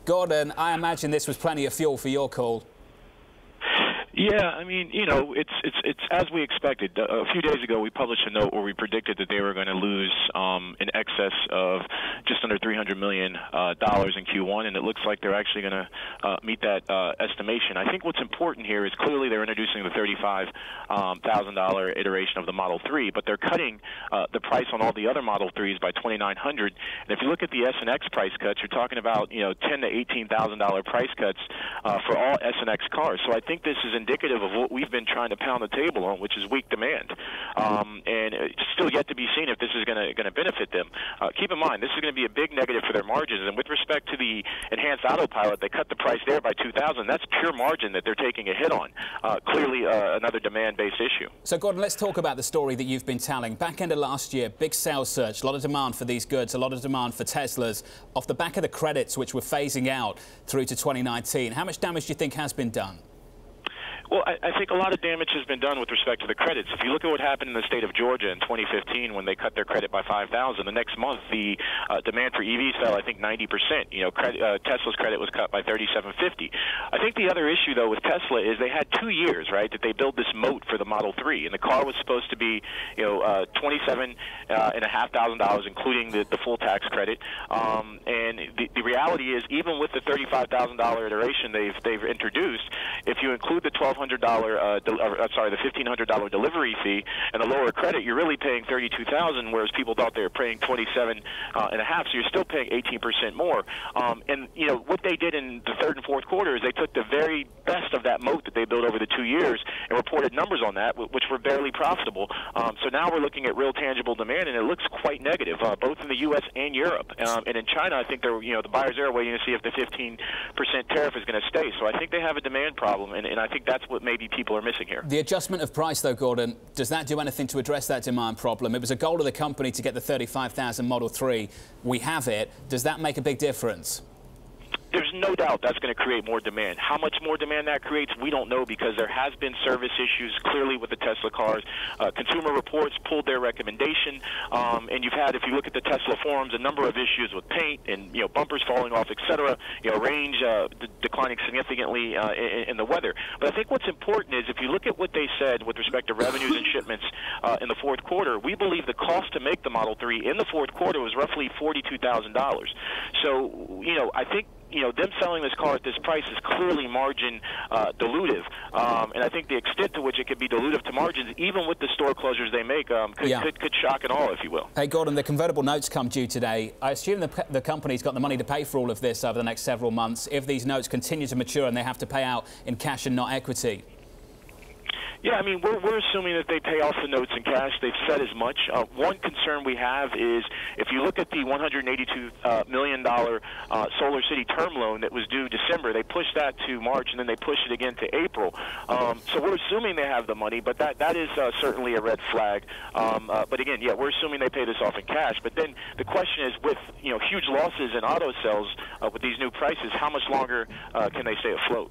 Gordon, I imagine this was plenty of fuel for your call. Yeah, I mean, you know, it's as we expected. A few days ago, we published a note where we predicted that they were going to lose in excess of just under $300 million in Q1, and it looks like they're actually going to meet that estimation. I think what's important here is clearly they're introducing the $35,000 iteration of the Model 3, but they're cutting the price on all the other Model 3s by $2,900. And if you look at the S and X price cuts, you're talking about $10,000 to $18,000 price cuts for all S and X cars. So I think this is indicative of what we've been trying to pound the table on, which is weak demand. And it's still yet to be seen if this is going to benefit them. Keep in mind, this is going to be a big negative for their margins. And with respect to the enhanced autopilot, they cut the price there by $2,000. That's pure margin that they're taking a hit on. Clearly another demand-based issue. So, Gordon, let's talk about the story that you've been telling. Back end of last year, big sales surge, a lot of demand for these goods, a lot of demand for Teslas. Off the back of the credits, which were phasing out through to 2019, how much damage do you think has been done? Well, I think a lot of damage has been done with respect to the credits. If you look at what happened in the state of Georgia in 2015 when they cut their credit by $5,000, the next month the demand for EVs fell, I think, 90%. Tesla's credit was cut by $3,750. I think the other issue, though, with Tesla is they had 2 years, right, that they built this moat for the Model 3, and the car was supposed to be, $27,500, including the full tax credit. And the reality is, even with the $35,000 iteration they've introduced, if you include the the $1,500 delivery fee and the lower credit, you're really paying $32,000, whereas people thought they were paying $27,500. So you're still paying 18% more. And what they did in the third and fourth quarter is they took the very best of that moat that they built over the 2 years and reported numbers on that, which were barely profitable. So now we're looking at real tangible demand, and it looks quite negative, both in the U.S. and Europe. And in China, I think they're, the buyers there are waiting to see if the 15% tariff is going to stay. So I think they have a demand problem, and I think that's what maybe people are missing here. The adjustment of price, though, Gordon, does that do anything to address that demand problem? It was a goal of the company to get the 35,000 Model 3. We have it. Does that make a big difference? There's no doubt that's going to create more demand. How much more demand that creates, we don't know, because there has been service issues clearly with the Tesla cars. Consumer Reports pulled their recommendation, and you've had, if you look at the Tesla forums, a number of issues with paint and bumpers falling off, etc. Range declining significantly in the weather. But I think what's important is if you look at what they said with respect to revenues and shipments in the fourth quarter, we believe the cost to make the Model 3 in the fourth quarter was roughly $42,000. So I think them selling this car at this price is clearly margin dilutive. And I think the extent to which it could be dilutive to margins, even with the store closures they make, could shock and awe, if you will. Hey, Gordon, the convertible notes come due today. I assume the company's got the money to pay for all of this over the next several months if these notes continue to mature and they have to pay out in cash and not equity. Yeah, I mean, we're assuming that they pay off the notes in cash. They've said as much. One concern we have is if you look at the $182 million Solar City term loan that was due December, they pushed that to March, and then they pushed it again to April. So we're assuming they have the money, but that is certainly a red flag. But again, yeah, we're assuming they pay this off in cash. But then the question is, with huge losses in auto sales with these new prices, how much longer can they stay afloat?